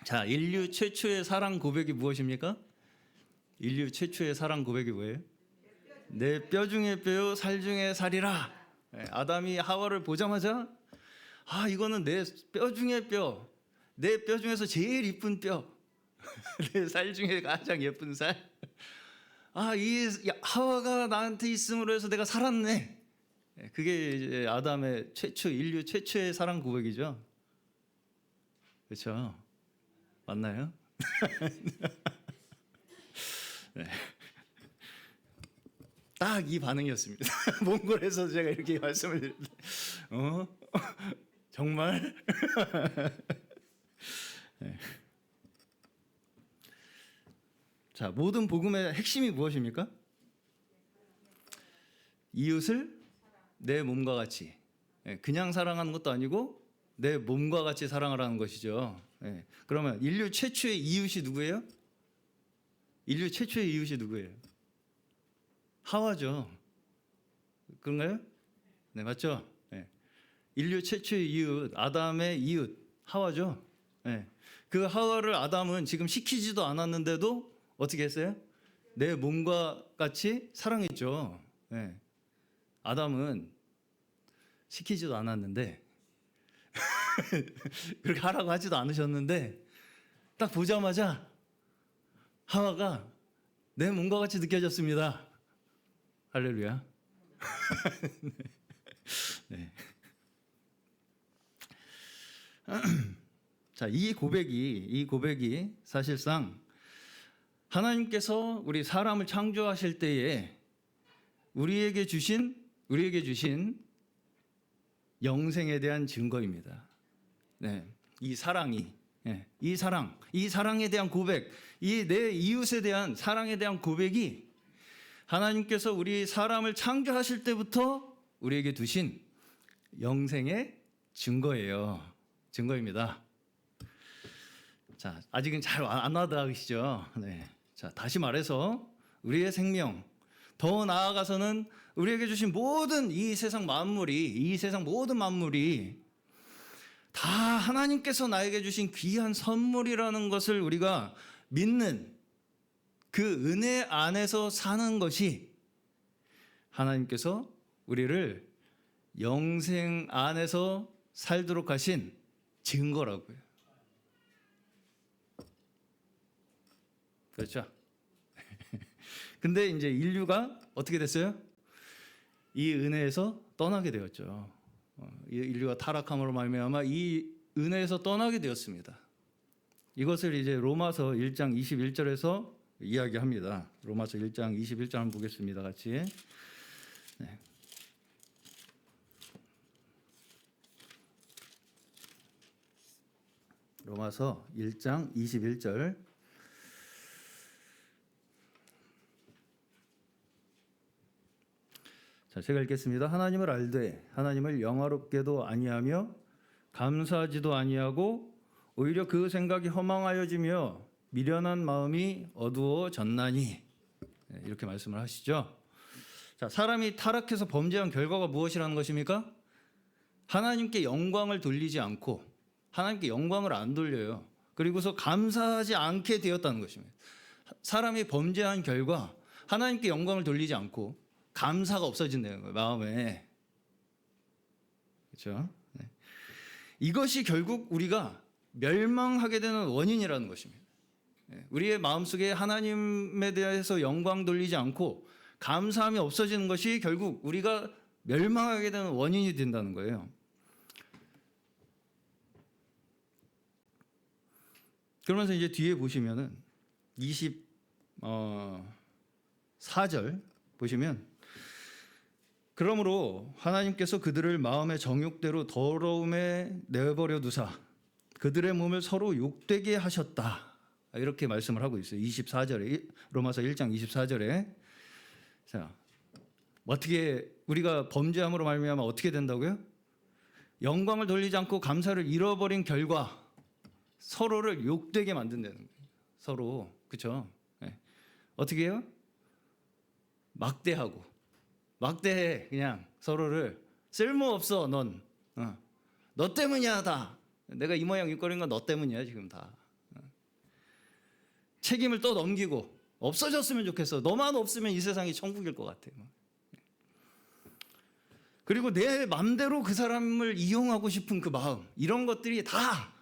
자, 인류 최초의 사랑 고백이 무엇입니까? 인류 최초의 사랑 고백이 뭐예요? 내 뼈 중에 뼈요 살 중에 살이라. 아담이 하와를 보자마자 이거는 내 뼈 중에 뼈, 내 뼈 중에서 제일 이쁜 뼈, 내 살 중에 가장 예쁜 살. 이 하와가 나한테 있음으로 해서 내가 살았네. 그게 이제 아담의 인류 최초의 사랑 고백이죠. 그렇죠? 맞나요? 네. 딱 이 반응이었습니다. 몽골에서 제가 이렇게 말씀을 드렸는데, 정말? 네. 자, 모든 복음의 핵심이 무엇입니까? 이웃을 내 몸과 같이. 그냥 사랑하는 것도 아니고 내 몸과 같이 사랑하라는 것이죠. 그러면 인류 최초의 이웃이 누구예요? 인류 최초의 이웃이 누구예요? 하와죠. 그런가요? 네, 맞죠? 인류 최초의 이웃, 아담의 이웃, 하와죠. 그 하와를 아담은 지금 시키지도 않았는데도 어떻게 했어요? 내 몸과 같이 사랑했죠. 아담은 시키지도 않았는데 그렇게 하라고 하지도 않으셨는데 딱 보자마자 하와가 내 몸과 같이 느껴졌습니다. 할렐루야. 네. 자, 이 고백이 사실상 하나님께서 우리 사람을 창조하실 때에 우리에게 주신 영생에 대한 증거입니다. 이 사랑에 대한 고백, 이 내 이웃에 대한 사랑에 대한 고백이 하나님께서 우리 사람을 창조하실 때부터 우리에게 두신 영생의 증거입니다. 자, 아직은 잘 안 와닿으시죠? 자, 다시 말해서 우리의 생명, 더 나아가서는 우리에게 주신 모든 이 세상 모든 만물이 다 하나님께서 나에게 주신 귀한 선물이라는 것을 우리가 믿는 그 은혜 안에서 사는 것이 하나님께서 우리를 영생 안에서 살도록 하신 증거라고요. 그렇죠? 근데 이제 인류가 어떻게 됐어요? 이 은혜에서 떠나게 되었죠. 인류가 타락함으로 말미암아 이 은혜에서 떠나게 되었습니다. 이것을 이제 로마서 1장 21절에서 이야기합니다. 로마서 1장 21절 한번 보겠습니다. 같이. 로마서 1장 21절. 자, 제가 읽겠습니다. 하나님을 알되 하나님을 영화롭게도 아니하며 감사하지도 아니하고 오히려 그 생각이 허망하여지며 미련한 마음이 어두워졌나니. 이렇게 말씀을 하시죠. 자, 사람이 타락해서 범죄한 결과가 무엇이라는 것입니까? 하나님께 영광을 돌리지 않고 하나님께 영광을 안 돌려요. 그리고서 감사하지 않게 되었다는 것입니다. 사람이 범죄한 결과 하나님께 영광을 돌리지 않고 감사가 없어진다는 거예요, 마음에. 그렇죠? 이것이 결국 우리가 멸망하게 되는 원인이라는 것입니다. 우리의 마음속에 하나님에 대해서 영광 돌리지 않고 감사함이 없어지는 것이 결국 우리가 멸망하게 되는 원인이 된다는 거예요. 그러면서 이제 뒤에 보시면은 24절 보시면 그러므로 하나님께서 그들을 마음의 정욕대로 더러움에 내버려 두사 그들의 몸을 서로 욕되게 하셨다. 이렇게 말씀을 하고 있어요. 24절에 로마서 1장 24절에. 자, 어떻게 우리가 범죄함으로 말미암아 어떻게 된다고요? 영광을 돌리지 않고 감사를 잃어버린 결과 서로를 욕되게 만든다는 거예요. 서로. 그렇죠? 어떻게 해요? 막대해. 그냥 서로를 쓸모없어 넌. 너 때문이야 다. 내가 이 모양 이 꼴인 건 너 때문이야 지금 다. 책임을 또 넘기고 없어졌으면 좋겠어. 너만 없으면 이 세상이 천국일 것 같아. 그리고 내 맘대로 그 사람을 이용하고 싶은 그 마음, 이런 것들이 다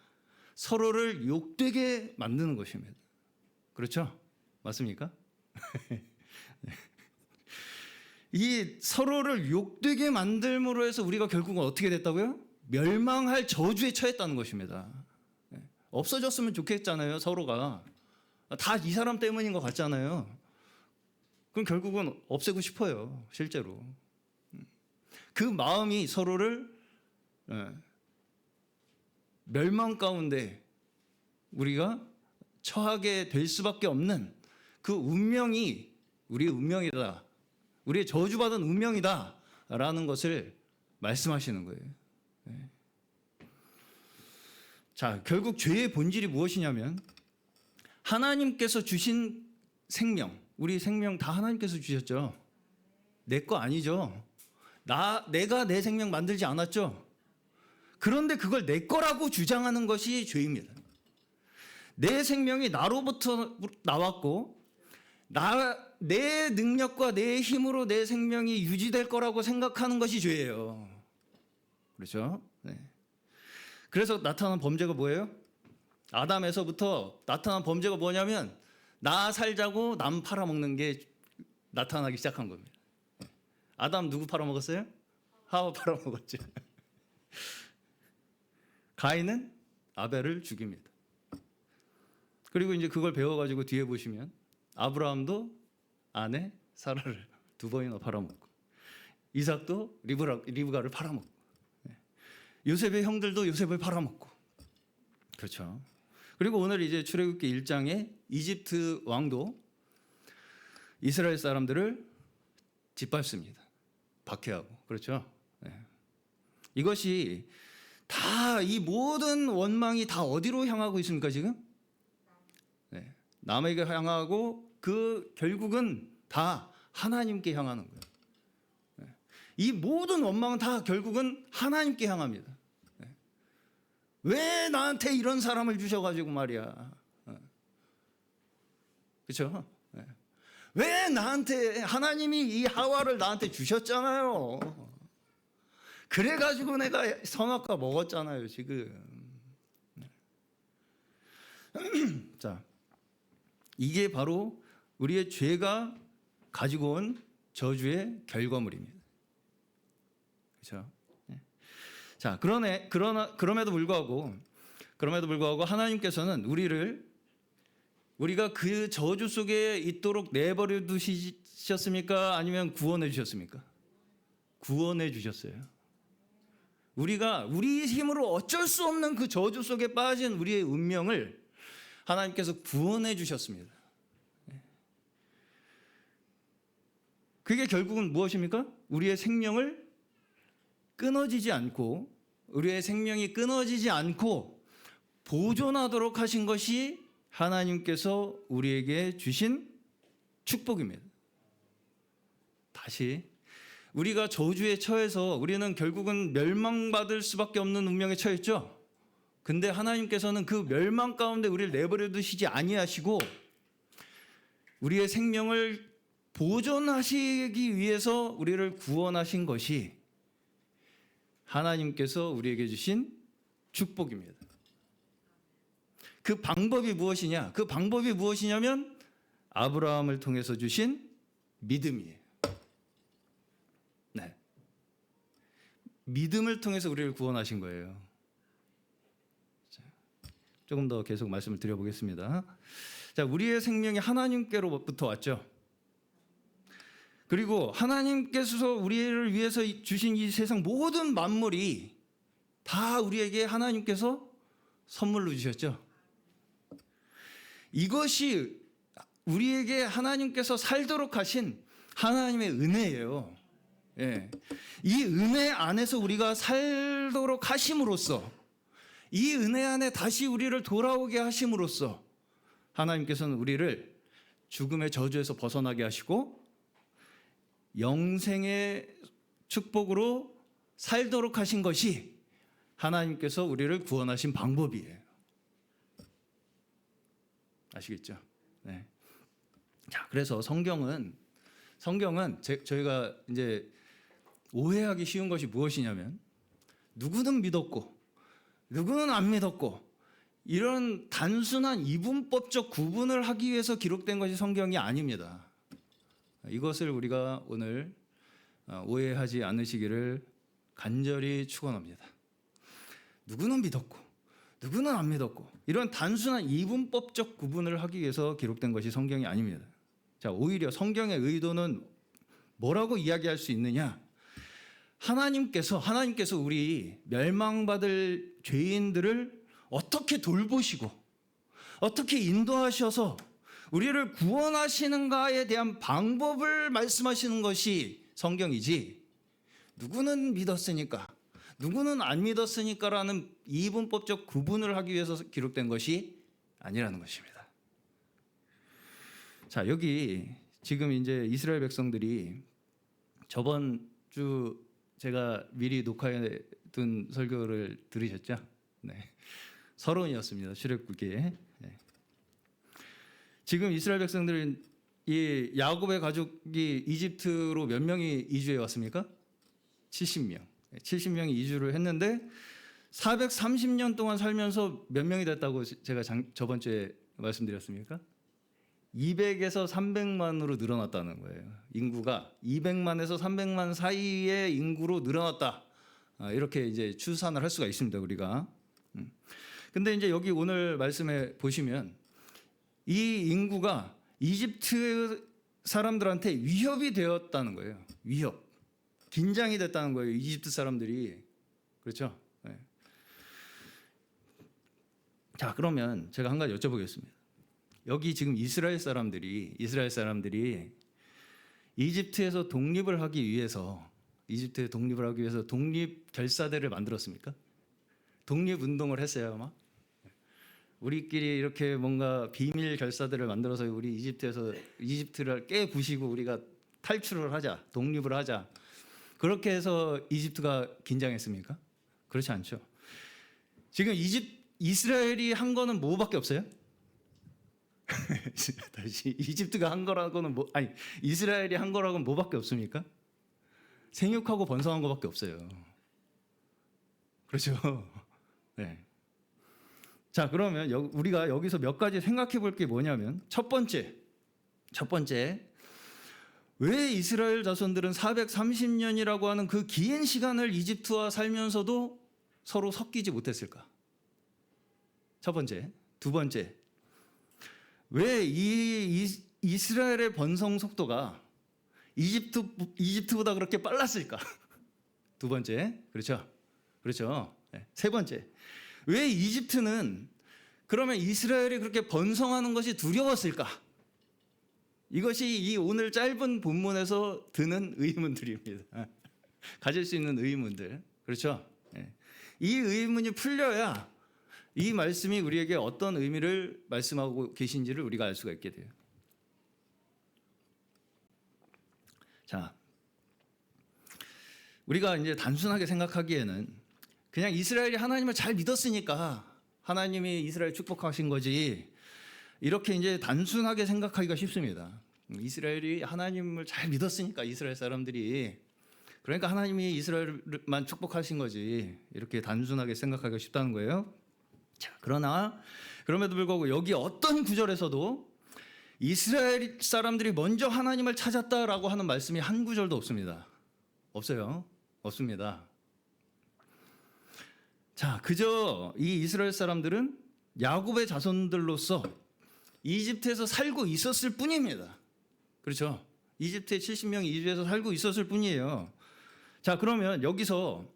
서로를 욕되게 만드는 것입니다. 그렇죠? 맞습니까? 이 서로를 욕되게 만들므로 해서 우리가 결국은 어떻게 됐다고요? 멸망할 저주에 처했다는 것입니다. 없어졌으면 좋겠잖아요, 서로가. 다 이 사람 때문인 것 같잖아요. 그럼 결국은 없애고 싶어요, 실제로. 그 마음이 서로를 멸망 가운데 우리가 처하게 될 수밖에 없는 그 운명이 우리의 운명이다. 우리의 저주받은 운명이다. 라는 것을 말씀하시는 거예요. 자, 결국 죄의 본질이 무엇이냐면 하나님께서 주신 생명, 우리 생명 다 하나님께서 주셨죠. 내 거 아니죠. 내가 내 생명 만들지 않았죠. 그런데 그걸 내 거라고 주장하는 것이 죄입니다. 내 생명이 나로부터 나왔고 내 능력과 내 힘으로 내 생명이 유지될 거라고 생각하는 것이 죄예요. 그렇죠? 네. 그래서 나타난 범죄가 뭐예요? 아담에서부터 나타난 범죄가 뭐냐면 나 살자고 남 팔아먹는 게 나타나기 시작한 겁니다. 아담 누구 팔아먹었어요? 하와 팔아먹었죠. 가인은 아벨을 죽입니다. 그리고 이제 그걸 배워가지고 뒤에 보시면 아브라함도 아내 사라를 2번이나 팔아먹고 이삭도 리브가를 팔아먹고 요셉의 형들도 요셉을 팔아먹고 그렇죠. 그리고 오늘 이제 출애굽기 1장에 이집트 왕도 이스라엘 사람들을 짓밟습니다. 박해하고 그렇죠. 이것이 다 이 모든 원망이 다 어디로 향하고 있습니까 지금? 남에게 향하고 그 결국은 다 하나님께 향하는 거예요. 이 모든 원망은 다 결국은 하나님께 향합니다. 왜 나한테 이런 사람을 주셔가지고 말이야. 그렇죠? 왜 나한테 하나님이 이 하와를 나한테 주셨잖아요. 그래가지고 내가 선악과 먹었잖아요 지금. 자, 이게 바로 우리의 죄가 가지고 온 저주의 결과물입니다. 그렇죠? 자, 그럼에도 불구하고 하나님께서는 우리가 그 저주 속에 있도록 내버려 두셨습니까? 아니면 구원해 주셨습니까? 구원해 주셨어요. 우리가 우리 힘으로 어쩔 수 없는 그 저주 속에 빠진 우리의 운명을 하나님께서 구원해 주셨습니다. 그게 결국은 무엇입니까? 우리의 생명이 끊어지지 않고 보존하도록 하신 것이 하나님께서 우리에게 주신 축복입니다. 다시 우리가 저주에 처해서 우리는 결국은 멸망받을 수밖에 없는 운명에 처했죠. 근데 하나님께서는 그 멸망 가운데 우리를 내버려 두시지 아니하시고 우리의 생명을 보존하시기 위해서 우리를 구원하신 것이 하나님께서 우리에게 주신 축복입니다. 그 방법이 무엇이냐? 그 방법이 무엇이냐면 아브라함을 통해서 주신 믿음이에요. 네. 믿음을 통해서 우리를 구원하신 거예요. 조금 더 계속 말씀을 드려보겠습니다. 자, 우리의 생명이 하나님께로부터 왔죠. 그리고 하나님께서 우리를 위해서 주신 이 세상 모든 만물이 다 우리에게 하나님께서 선물로 주셨죠. 이것이 우리에게 하나님께서 살도록 하신 하나님의 은혜예요. 예. 이 은혜 안에서 우리가 살도록 하심으로써 이 은혜 안에 다시 우리를 돌아오게 하심으로써 하나님께서는 우리를 죽음의 저주에서 벗어나게 하시고 영생의 축복으로 살도록 하신 것이 하나님께서 우리를 구원하신 방법이에요. 아시겠죠? 네. 자, 그래서 성경은 저희가 이제 오해하기 쉬운 것이 무엇이냐면 누구는 믿었고 누구는 안 믿었고 이런 단순한 이분법적 구분을 하기 위해서 기록된 것이 성경이 아닙니다. 이것을 우리가 오늘 오해하지 않으시기를 간절히 축원합니다. 누구는 믿었고 누구는 안 믿었고 이런 단순한 이분법적 구분을 하기 위해서 기록된 것이 성경이 아닙니다. 자, 오히려 성경의 의도는 뭐라고 이야기할 수 있느냐? 하나님께서 우리 멸망받을 죄인들을 어떻게 돌보시고 어떻게 인도하셔서 우리를 구원하시는가에 대한 방법을 말씀하시는 것이 성경이지, 누구는 믿었으니까 누구는 안 믿었으니까라는 이분법적 구분을 하기 위해서 기록된 것이 아니라는 것입니다. 자, 여기 지금 이제 이스라엘 백성들이 저번 주 제가 미리 녹화해 둔 설교를 들으셨죠? 네. 서론이었습니다. 출애굽기에. 네. 지금 이스라엘 백성들은 이 야곱의 가족이 이집트로 몇 명이 이주해 왔습니까? 70명. 70명이 이주를 했는데 430년 동안 살면서 몇 명이 됐다고 제가 저번 주에 말씀드렸습니까? 200에서 300만으로 늘어났다는 거예요. 인구가 200만에서 300만 사이의 인구로 늘어났다. 이렇게 이제 추산을 할 수가 있습니다, 우리가. 근데 이제 여기 오늘 말씀에 보시면 이 인구가 이집트 사람들한테 위협이 되었다는 거예요. 위협. 긴장이 됐다는 거예요, 이집트 사람들이. 그렇죠? 네. 자, 그러면 제가 한 가지 여쭤보겠습니다. 여기 지금 이스라엘 사람들이 이집트에서 독립을 하기 위해서 독립 결사대를 만들었습니까? 독립 운동을 했어요, 아마? 우리끼리 이렇게 뭔가 비밀 결사대를 만들어서 우리 이집트를 깨부시고 우리가 탈출을 하자, 독립을 하자. 그렇게 해서 이집트가 긴장했습니까? 그렇지 않죠. 지금 이스라엘이 한 거는 뭐밖에 없어요? 다시 이집트가 한 거라고는 이스라엘이 한 거라고는 뭐밖에 없습니까? 생육하고 번성한 거밖에 없어요. 그렇죠? 네. 자, 그러면 우리가 여기서 몇 가지 생각해 볼 게 뭐냐면 첫 번째, 왜 이스라엘 자손들은 430년이라고 하는 그 긴 시간을 이집트와 살면서도 서로 섞이지 못했을까? 첫 번째. 두 번째, 왜 이 이스라엘의 번성 속도가 이집트보다 그렇게 빨랐을까? 두 번째, 그렇죠. 네. 세 번째, 왜 이집트는 그러면 이스라엘이 그렇게 번성하는 것이 두려웠을까? 이것이 이 오늘 짧은 본문에서 드는 의문들입니다. 가질 수 있는 의문들. 그렇죠? 네. 이 의문이 풀려야 이 말씀이 우리에게 어떤 의미를 말씀하고 계신지를 우리가 알 수가 있게 돼요. 자, 우리가 이제 단순하게 생각하기에는 그냥 이스라엘이 하나님을 잘 믿었으니까 하나님이 이스라엘 축복하신 거지, 이렇게 이제 단순하게 생각하기가 쉽습니다. 이스라엘이 하나님을 잘 믿었으니까 이스라엘 사람들이, 그러니까 하나님이 이스라엘만 축복하신 거지, 이렇게 단순하게 생각하기가 쉽다는 거예요. 자, 그러나 그럼에도 불구하고 여기 어떤 구절에서도 이스라엘 사람들이 먼저 하나님을 찾았다라고 하는 말씀이 한 구절도 없습니다. 없습니다. 자, 그저 이 이스라엘 사람들은 야곱의 자손들로서 이집트에서 살고 있었을 뿐입니다. 그렇죠? 이집트에 70명이 이주해서 살고 있었을 뿐이에요. 자, 그러면 여기서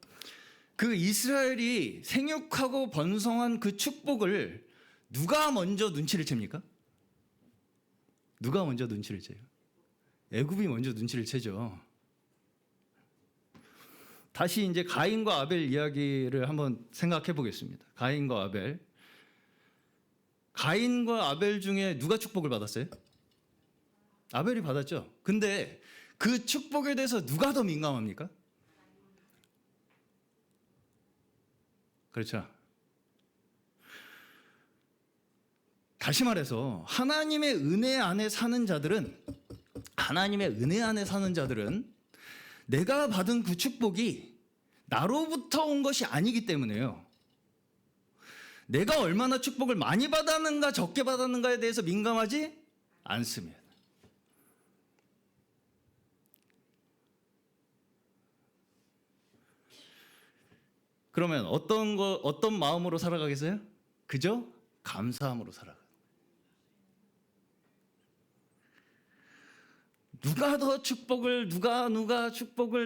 그 이스라엘이 생육하고 번성한 그 축복을 누가 먼저 눈치를 챕니까? 누가 먼저 눈치를 채요? 애굽이 먼저 눈치를 채죠. 다시 이제 가인과 아벨 이야기를 한번 생각해 보겠습니다. 가인과 아벨 중에 누가 축복을 받았어요? 아벨이 받았죠. 근데 그 축복에 대해서 누가 더 민감합니까? 그렇죠. 다시 말해서 하나님의 은혜 안에 사는 자들은 내가 받은 그 축복이 나로부터 온 것이 아니기 때문에요. 내가 얼마나 축복을 많이 받았는가 적게 받았는가에 대해서 민감하지 않습니다. 그러면 어떤 마음으로 살아가겠어요? 그저 감사함으로 살아가. 누가 축복을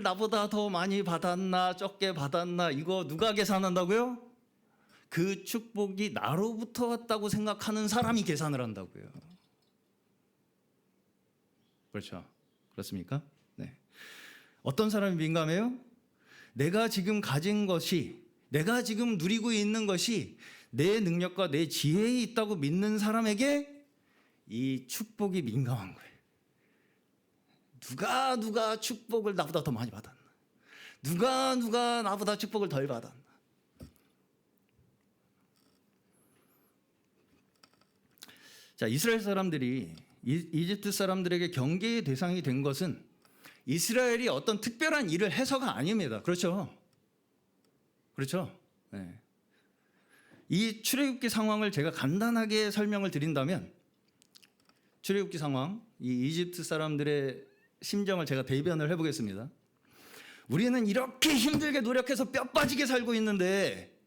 나보다 더 많이 받았나 적게 받았나 이거 누가 계산한다고요? 그 축복이 나로부터 왔다고 생각하는 사람이 계산을 한다고요. 그렇죠? 그렇습니까? 네. 어떤 사람이 민감해요? 내가 지금 가진 것이, 내가 지금 누리고 있는 것이 내 능력과 내 지혜에 있다고 믿는 사람에게 이 축복이 민감한 거예요. 누가 축복을 나보다 더 많이 받았나? 누가 나보다 축복을 덜 받았나? 자, 이스라엘 사람들이 이집트 사람들에게 경계의 대상이 된 것은 이스라엘이 어떤 특별한 일을 해서가 아닙니다. 그렇죠? 그렇죠? 네. 이 출애굽기 상황을 제가 간단하게 설명을 드린다면, 출애굽기 상황, 이 이집트 사람들의 심정을 제가 대변을 해보겠습니다. 우리는 이렇게 힘들게 노력해서 뼈 빠지게 살고 있는데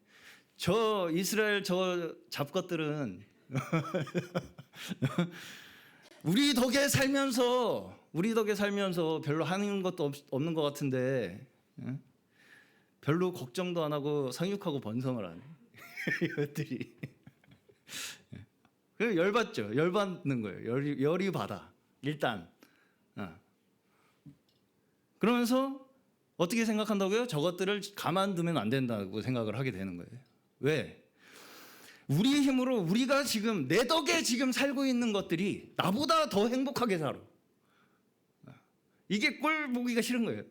저 이스라엘 저 잡것들은 우리 덕에 살면서 별로 하는 것도 없는 것 같은데 별로 걱정도 안 하고 상륙하고 번성을 하네. 이것들이 열받죠. 열받는 거예요. 열이 받아. 일단 그러면서 어떻게 생각한다고요? 저것들을 가만두면 안 된다고 생각을 하게 되는 거예요. 왜? 우리의 힘으로 우리가 지금 내 덕에 지금 살고 있는 것들이 나보다 더 행복하게 살아. 이게 꼴 보기가 싫은 거예요.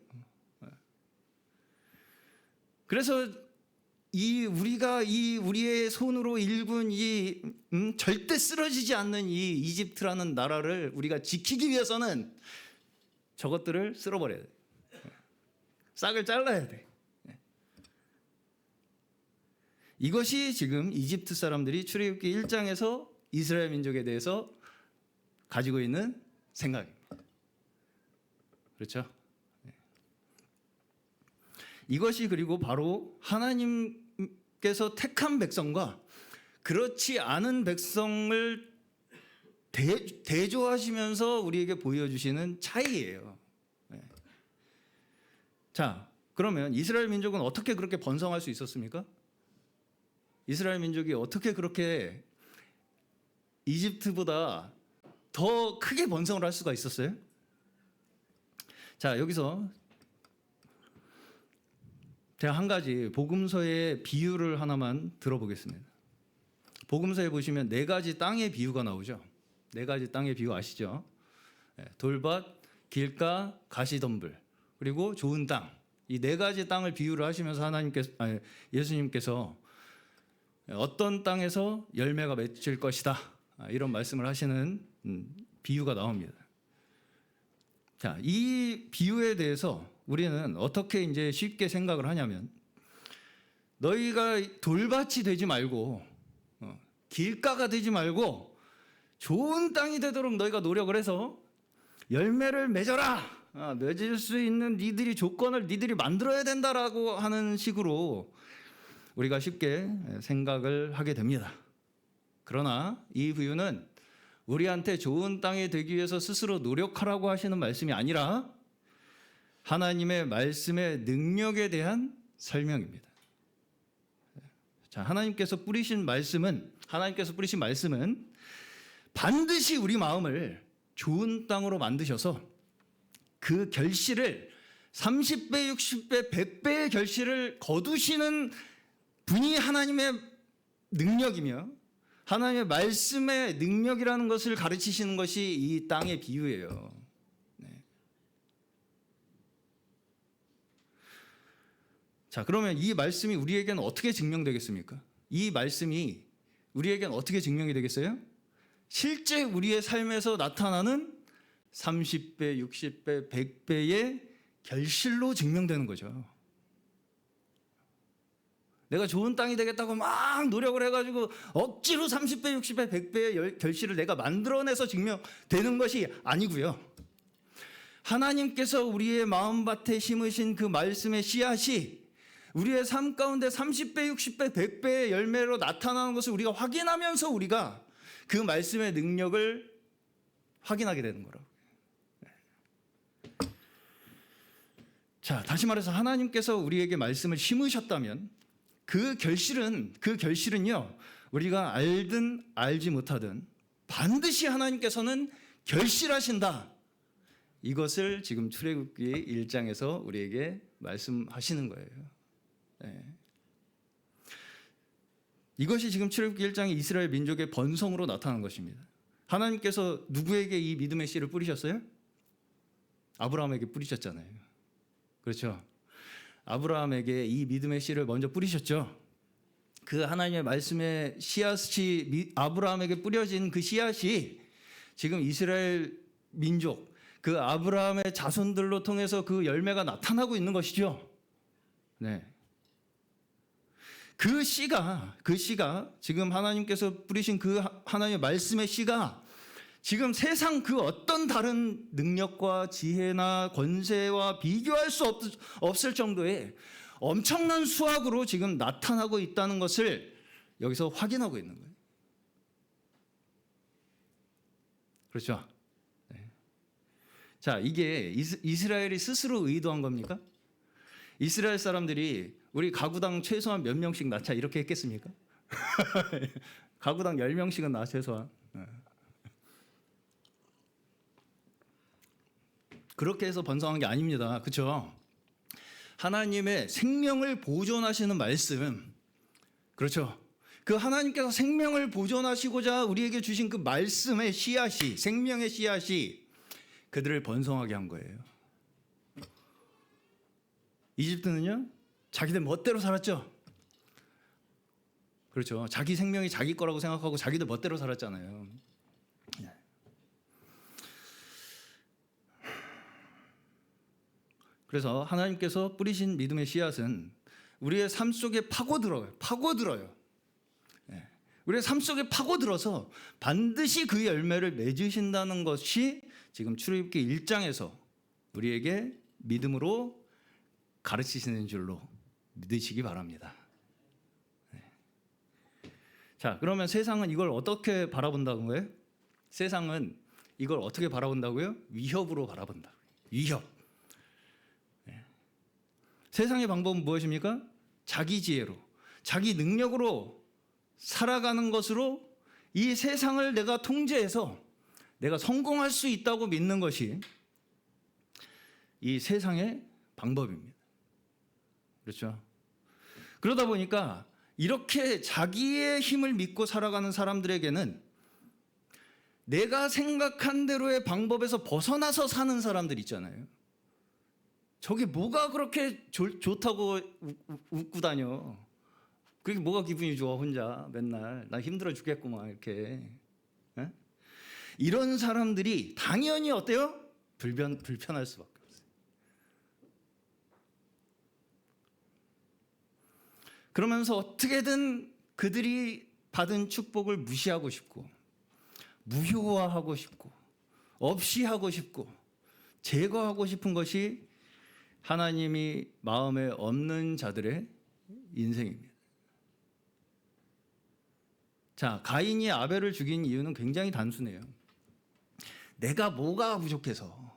그래서 우리의 손으로 일군 절대 쓰러지지 않는 이 이집트라는 나라를 우리가 지키기 위해서는 저것들을 쓸어버려야 돼. 싹을 잘라야 돼. 이것이 지금 이집트 사람들이 출애굽기 1장에서 이스라엘 민족에 대해서 가지고 있는 생각입니다. 그렇죠? 이것이 그리고 바로 하나님께서 택한 백성과 그렇지 않은 백성을 대조하시면서 우리에게 보여주시는 차이예요. 자, 그러면 이스라엘 민족은 어떻게 그렇게 번성할 수 있었습니까? 이스라엘 민족이 어떻게 그렇게 이집트보다 더 크게 번성을 할 수가 있었어요? 자, 여기서 제가 한 가지 복음서의 비유를 하나만 들어보겠습니다. 복음서에 보시면 4가지 땅의 비유가 나오죠. 4가지 땅의 비유 아시죠? 돌밭, 길가, 가시덤불, 그리고 좋은 땅. 이 4가지 땅을 비유를 하시면서 예수님께서 어떤 땅에서 열매가 맺힐 것이다, 이런 말씀을 하시는 비유가 나옵니다. 자, 이 비유에 대해서 우리는 어떻게 이제 쉽게 생각을 하냐면, 너희가 돌밭이 되지 말고 길가가 되지 말고 좋은 땅이 되도록 너희가 노력을 해서 열매를 맺어라, 맺을 수 있는 니들이 조건을 니들이 만들어야 된다라고 하는 식으로 우리가 쉽게 생각을 하게 됩니다. 그러나 이 비유는 우리한테 좋은 땅이 되기 위해서 스스로 노력하라고 하시는 말씀이 아니라 하나님의 말씀의 능력에 대한 설명입니다. 자, 하나님께서 뿌리신 말씀은 반드시 우리 마음을 좋은 땅으로 만드셔서 그 결실을 30배, 60배, 100배의 결실을 거두시는 분이 하나님의 능력이며 하나님의 말씀의 능력이라는 것을 가르치시는 것이 이 땅의 비유예요. 자, 그러면 이 말씀이 우리에게는 어떻게 증명되겠습니까? 이 말씀이 우리에게는 어떻게 증명이 되겠어요? 실제 우리의 삶에서 나타나는 30배, 60배, 100배의 결실로 증명되는 거죠. 내가 좋은 땅이 되겠다고 막 노력을 해가지고 억지로 30배, 60배, 100배의 결실을 내가 만들어내서 증명되는 것이 아니고요. 하나님께서 우리의 마음밭에 심으신 그 말씀의 씨앗이 우리의 삶 가운데 30배, 60배, 100배의 열매로 나타나는 것을 우리가 확인하면서 우리가 그 말씀의 능력을 확인하게 되는 거라고. 자, 다시 말해서 하나님께서 우리에게 말씀을 심으셨다면 그 결실은요, 우리가 알든 알지 못하든 반드시 하나님께서는 결실하신다. 이것을 지금 출애굽기 1장에서 우리에게 말씀하시는 거예요. 네. 이것이 지금 출애굽기 1장의 이스라엘 민족의 번성으로 나타난 것입니다. 하나님께서 누구에게 이 믿음의 씨를 뿌리셨어요? 아브라함에게 뿌리셨잖아요. 그렇죠? 아브라함에게 이 믿음의 씨를 먼저 뿌리셨죠. 그 하나님의 말씀의 씨앗이 아브라함에게 뿌려진 그 씨앗이 지금 이스라엘 민족, 그 아브라함의 자손들로 통해서 그 열매가 나타나고 있는 것이죠. 네. 그 씨가 지금 하나님께서 뿌리신 그 하나님의 말씀의 씨가 지금 세상 그 어떤 다른 능력과 지혜나 권세와 비교할 수 없을 정도의 엄청난 수확으로 지금 나타나고 있다는 것을 여기서 확인하고 있는 거예요. 그렇죠? 네. 자, 이게 이스라엘이 스스로 의도한 겁니까? 이스라엘 사람들이 우리 가구당 최소한 몇 명씩 낳자 이렇게 했겠습니까? 가구당 10명씩은 낳아 최소한. 그렇게 해서 번성한 게 아닙니다. 그렇죠? 하나님의 생명을 보존하시는 말씀. 그렇죠? 그 하나님께서 생명을 보존하시고자 우리에게 주신 그 말씀의 씨앗이, 생명의 씨앗이 그들을 번성하게 한 거예요. 이집트는요, 자기들 멋대로 살았죠. 그렇죠. 자기 생명이 자기 거라고 생각하고 자기들 멋대로 살았잖아요. 그래서 하나님께서 뿌리신 믿음의 씨앗은 우리의 삶 속에 파고들어요. 우리의 삶 속에 파고들어서 반드시 그 열매를 맺으신다는 것이 지금 출애굽기 1장에서 우리에게 믿음으로 가르치시는 줄로 믿으시기 바랍니다. 자, 그러면 세상은 이걸 어떻게 바라본다는 거예요? 세상은 이걸 어떻게 바라본다고요? 위협으로 바라본다. 위협. 세상의 방법은 무엇입니까? 자기 지혜로, 자기 능력으로 살아가는 것으로 이 세상을 내가 통제해서 내가 성공할 수 있다고 믿는 것이 이 세상의 방법입니다. 그렇죠? 그러다 보니까 이렇게 자기의 힘을 믿고 살아가는 사람들에게는 내가 생각한 대로의 방법에서 벗어나서 사는 사람들 있잖아요. 저게 뭐가 그렇게 좋다고 웃고 다녀. 그게 뭐가 기분이 좋아 혼자 맨날. 나 힘들어 죽겠구만 이렇게. 에? 이런 사람들이 당연히 어때요? 불편할 수밖에 없어요. 그러면서 어떻게든 그들이 받은 축복을 무시하고 싶고 무효화하고 싶고 없이 하고 싶고 제거하고 싶은 것이 하나님이 마음에 없는 자들의 인생입니다. 자, 가인이 아벨을 죽인 이유는 굉장히 단순해요. 내가 뭐가 부족해서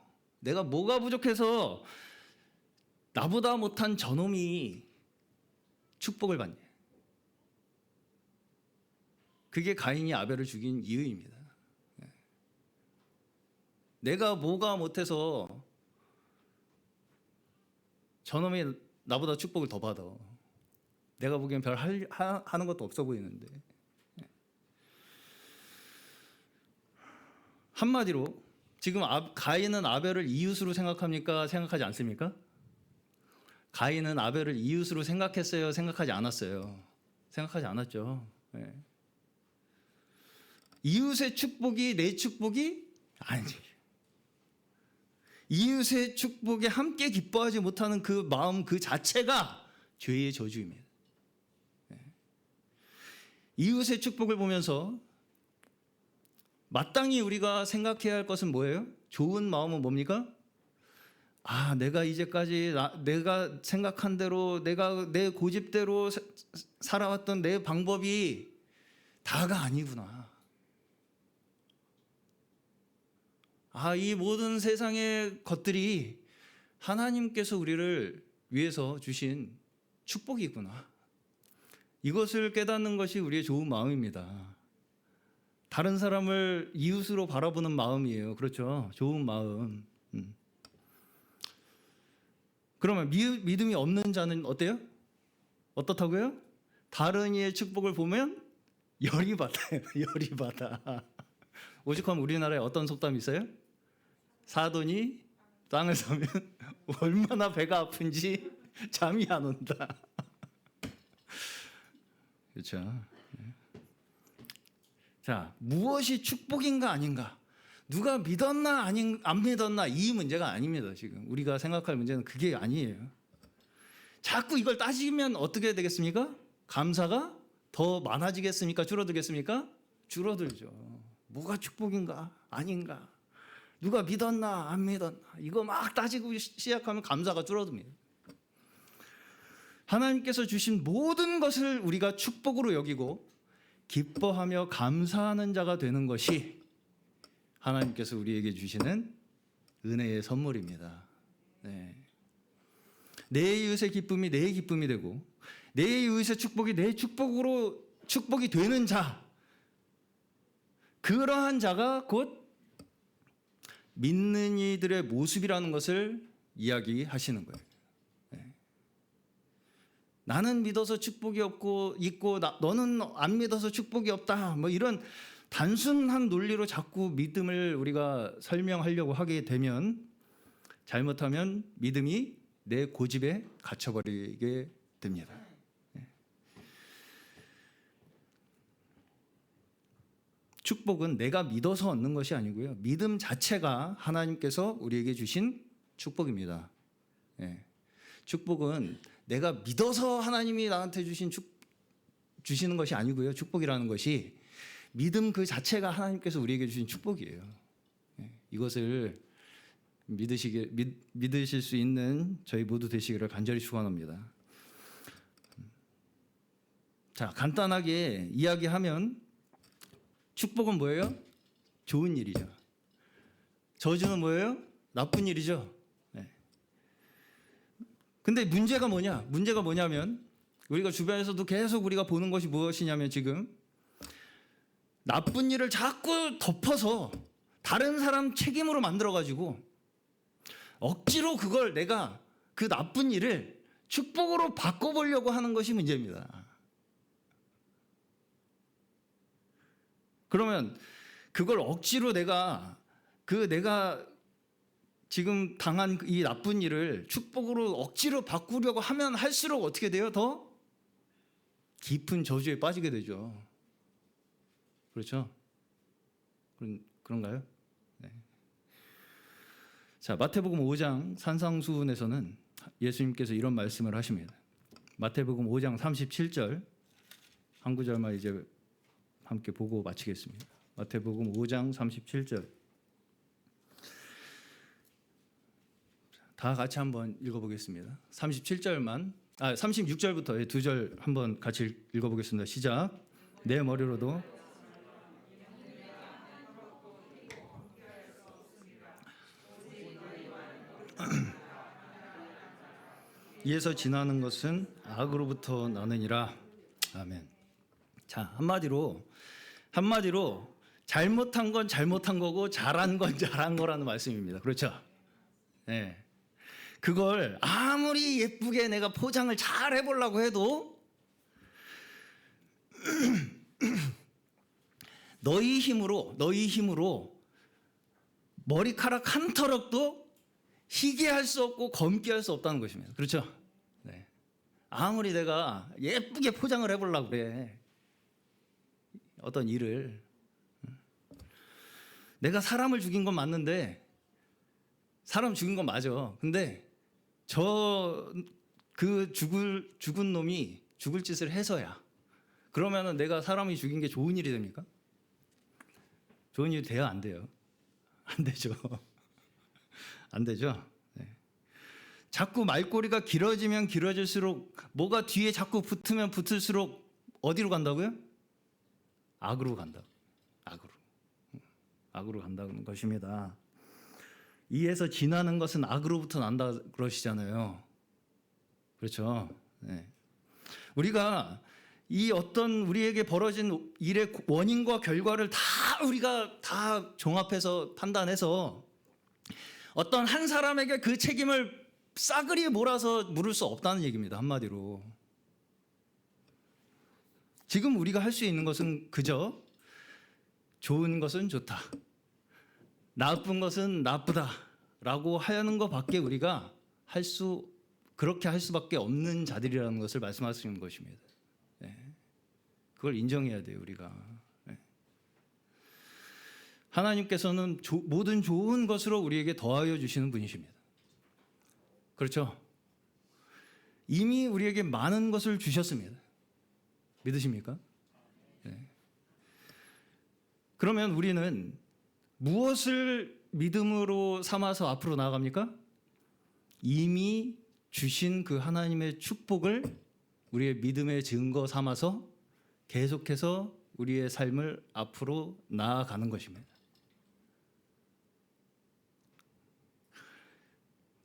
나보다 못한 저놈이 축복을 받냐. 그게 가인이 아벨을 죽인 이유입니다. 내가 뭐가 못해서 저놈이 나보다 축복을 더 받아. 내가 보기엔 별 하는 것도 없어 보이는데. 한마디로 지금 가인은 아벨을 이웃으로 생각합니까? 생각하지 않습니까? 가인은 아벨을 이웃으로 생각했어요? 생각하지 않았어요? 생각하지 않았죠. 네. 이웃의 축복이 내 축복이 아니지. 이웃의 축복에 함께 기뻐하지 못하는 그 마음 그 자체가 죄의 저주입니다. 이웃의 축복을 보면서 마땅히 우리가 생각해야 할 것은 뭐예요? 좋은 마음은 뭡니까? 내가 이제까지 내가 생각한 대로 내가 내 고집대로 살아왔던 내 방법이 다가 아니구나. 이 모든 세상의 것들이 하나님께서 우리를 위해서 주신 축복이구나. 이것을 깨닫는 것이 우리의 좋은 마음입니다. 다른 사람을 이웃으로 바라보는 마음이에요. 그렇죠? 좋은 마음. 그러면 믿음이 없는 자는 어때요? 어떻다고요? 다른 이의 축복을 보면 열이 받아요. 열이 받아. 오죽하면 우리나라에 어떤 속담이 있어요? 사돈이 땅을 사면 얼마나 배가 아픈지 잠이 안 온다. 그렇죠? 자, 무엇이 축복인가 아닌가? 누가 믿었나 안 믿었나 이 문제가 아닙니다. 지금 우리가 생각할 문제는 그게 아니에요. 자꾸 이걸 따지면 어떻게 되겠습니까? 감사가 더 많아지겠습니까? 줄어들겠습니까? 줄어들죠. 뭐가 축복인가 아닌가? 누가 믿었나 안 믿었나? 이거 막 따지고 시작하면 감사가 줄어듭니다. 하나님께서 주신 모든 것을 우리가 축복으로 여기고 기뻐하며 감사하는 자가 되는 것이 하나님께서 우리에게 주시는 은혜의 선물입니다. 네. 내 이웃의 기쁨이 내 기쁨이 되고 내 이웃의 축복이 내 축복이 되는 자, 그러한 자가 곧 믿는 이들의 모습이라는 것을 이야기하시는 거예요. 네. 나는 믿어서 축복이 있고 너는 안 믿어서 축복이 없다. 뭐 이런 단순한 논리로 자꾸 믿음을 우리가 설명하려고 하게 되면 잘못하면 믿음이 내 고집에 갇혀버리게 됩니다. 축복은 내가 믿어서 얻는 것이 아니고요. 믿음 자체가 하나님께서 우리에게 주신 축복입니다. 축복은 내가 믿어서 하나님이 나한테 주시는 것이 아니고요. 축복이라는 것이 믿음 그 자체가 하나님께서 우리에게 주신 축복이에요. 이것을 믿으실 수 있는 저희 모두 되시기를 간절히 축원합니다. 자, 간단하게 이야기하면 축복은 뭐예요? 좋은 일이죠. 저주는 뭐예요? 나쁜 일이죠. 근데 문제가 뭐냐면 우리가 주변에서도 계속 우리가 보는 것이 무엇이냐면 지금 나쁜 일을 자꾸 덮어서 다른 사람 책임으로 만들어가지고 억지로 그걸 내가 그 나쁜 일을 축복으로 바꿔보려고 하는 것이 문제입니다. 그러면 그걸 억지로 내가 지금 당한 이 나쁜 일을 축복으로 억지로 바꾸려고 하면 할수록 어떻게 돼요? 더 깊은 저주에 빠지게 되죠. 그렇죠? 그런가요? 네. 자, 마태복음 5장 산상수훈에서는 예수님께서 이런 말씀을 하십니다. 마태복음 5장 37절 한 구절만 이제 함께 보고 마치겠습니다. 마태복음 5장 37절 다 같이 한번 읽어보겠습니다. 36절부터 두 절 한번 같이 읽어보겠습니다. 시작. 내 머리로도 이에서 지나는 것은 악으로부터 나느니라. 아멘. 자, 한마디로 잘못한 건 잘못한 거고 잘한 건 잘한 거라는 말씀입니다. 그렇죠? 네. 그걸 아무리 예쁘게 내가 포장을 잘 해보려고 해도 너희 힘으로 머리카락 한 털럭도 희게 할 수 없고 검게 할 수 없다는 것입니다. 그렇죠? 네. 아무리 내가 예쁘게 포장을 해보려고 그래. 어떤 일을 내가 사람을 죽인 건 맞는데, 사람 죽인 건 맞아. 근데 죽은 놈이 죽을 짓을 해서야. 그러면은 내가 사람이 죽인 게 좋은 일이 됩니까? 좋은 일이 돼요, 안 돼요? 안 되죠. 안 되죠. 네. 자꾸 말꼬리가 길어지면 길어질수록, 뭐가 뒤에 자꾸 붙으면 붙을수록 어디로 간다고요? 악으로 간다. 악으로 간다는 것입니다. 이에서 지나는 것은 악으로부터 난다 그러시잖아요. 그렇죠. 네. 우리가 이 어떤 우리에게 벌어진 일의 원인과 결과를 우리가 다 종합해서 판단해서 어떤 한 사람에게 그 책임을 싸그리 몰아서 물을 수 없다는 얘기입니다. 한마디로. 지금 우리가 할 수 있는 것은 그저 좋은 것은 좋다, 나쁜 것은 나쁘다라고 하는 것밖에 우리가 그렇게 할 수밖에 없는 자들이라는 것을 말씀하시는 것입니다. 네. 그걸 인정해야 돼요, 우리가. 네. 하나님께서는 모든 좋은 것으로 우리에게 더하여 주시는 분이십니다. 그렇죠? 이미 우리에게 많은 것을 주셨습니다. 믿으십니까? 네. 그러면 우리는 무엇을 믿음으로 삼아서 앞으로 나아갑니까? 이미 주신 그 하나님의 축복을 우리의 믿음의 증거 삼아서 계속해서 우리의 삶을 앞으로 나아가는 것입니다.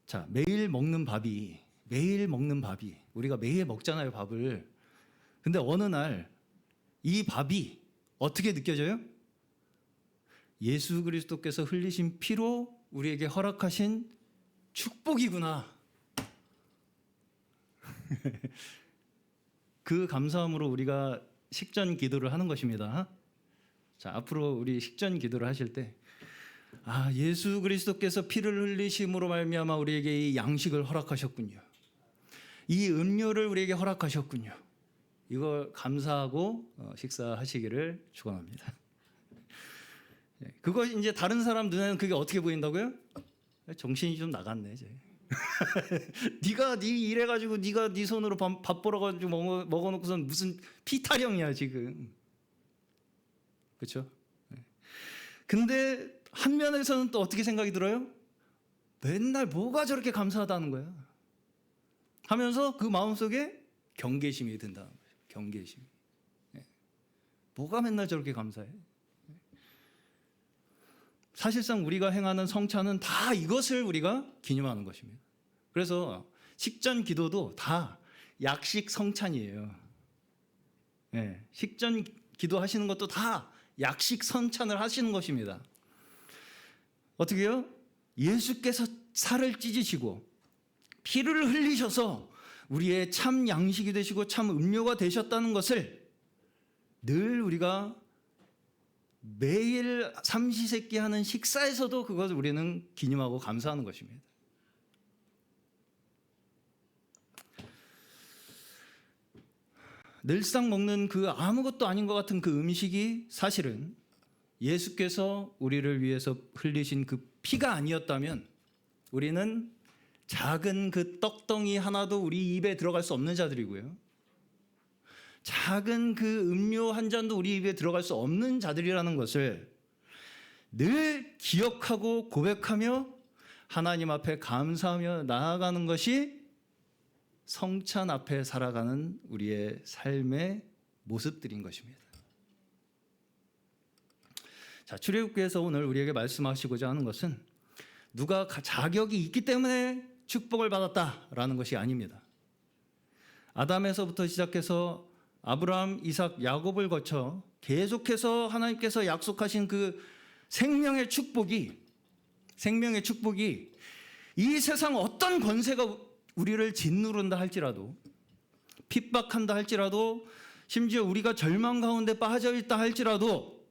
자, 매일 먹는 밥이 우리가 매일 먹잖아요, 밥을. 근데 어느 날 이 밥이 어떻게 느껴져요? 예수 그리스도께서 흘리신 피로 우리에게 허락하신 축복이구나. 그 감사함으로 우리가 식전 기도를 하는 것입니다. 자, 앞으로 우리 식전 기도를 하실 때, 예수 그리스도께서 피를 흘리심으로 말미암아 우리에게 이 양식을 허락하셨군요. 이 음료를 우리에게 허락하셨군요. 이걸 감사하고 식사하시기를 축원합니다. 그거 이제 다른 사람 눈에는 그게 어떻게 보인다고요? 정신이 좀 나갔네 이제. 네가 네 일해가지고 네가 네 손으로 밥 벌어가지고 먹어놓고선 무슨 피타령이야 지금. 그렇죠? 근데 한 면에서는 또 어떻게 생각이 들어요? 맨날 뭐가 저렇게 감사하다는 거야 하면서 그 마음속에 경계심이 든다는 거예요. 경계심. 뭐가 맨날 저렇게 감사해? 사실상 우리가 행하는 성찬은 다 이것을 우리가 기념하는 것입니다. 그래서 식전 기도도 다 약식 성찬이에요. 식전 기도 하시는 것도 다 약식 성찬을 하시는 것입니다. 어떻게요? 예수께서 살을 찢으시고 피를 흘리셔서 우리의 참 양식이 되시고 참 음료가 되셨다는 것을 늘 우리가 매일 삼시세끼 하는 식사에서도 그것을 우리는 기념하고 감사하는 것입니다. 늘상 먹는 그 아무것도 아닌 것 같은 그 음식이 사실은 예수께서 우리를 위해서 흘리신 그 피가 아니었다면 우리는 작은 그 떡덩이 하나도 우리 입에 들어갈 수 없는 자들이고요. 작은 그 음료 한 잔도 우리 입에 들어갈 수 없는 자들이라는 것을 늘 기억하고 고백하며 하나님 앞에 감사하며 나아가는 것이 성찬 앞에 살아가는 우리의 삶의 모습들인 것입니다. 자, 출애굽기에서 오늘 우리에게 말씀하시고자 하는 것은 누가 자격이 있기 때문에 축복을 받았다라는 것이 아닙니다. 아담에서부터 시작해서 아브라함, 이삭, 야곱을 거쳐 계속해서 하나님께서 약속하신 그 생명의 축복이 이 세상 어떤 권세가 우리를 짓누른다 할지라도, 핍박한다 할지라도, 심지어 우리가 절망 가운데 빠져 있다 할지라도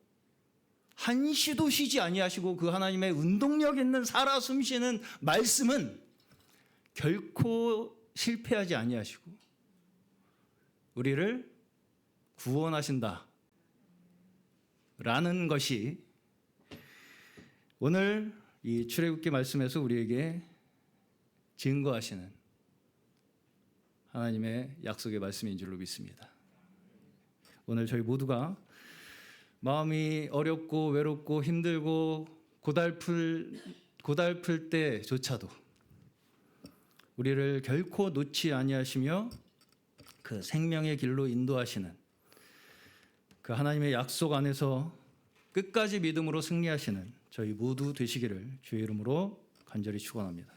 한시도 쉬지 아니하시고 그 하나님의 운동력 있는 살아 숨쉬는 말씀은 결코 실패하지 아니하시고 우리를 구원하신다 라는 것이 오늘 이 출애굽기 말씀에서 우리에게 증거하시는 하나님의 약속의 말씀인 줄로 믿습니다. 오늘 저희 모두가 마음이 어렵고 외롭고 힘들고 고달플 때조차도 우리를 결코 놓지 아니하시며 그 생명의 길로 인도하시는 그 하나님의 약속 안에서 끝까지 믿음으로 승리하시는 저희 모두 되시기를 주의 이름으로 간절히 축원합니다.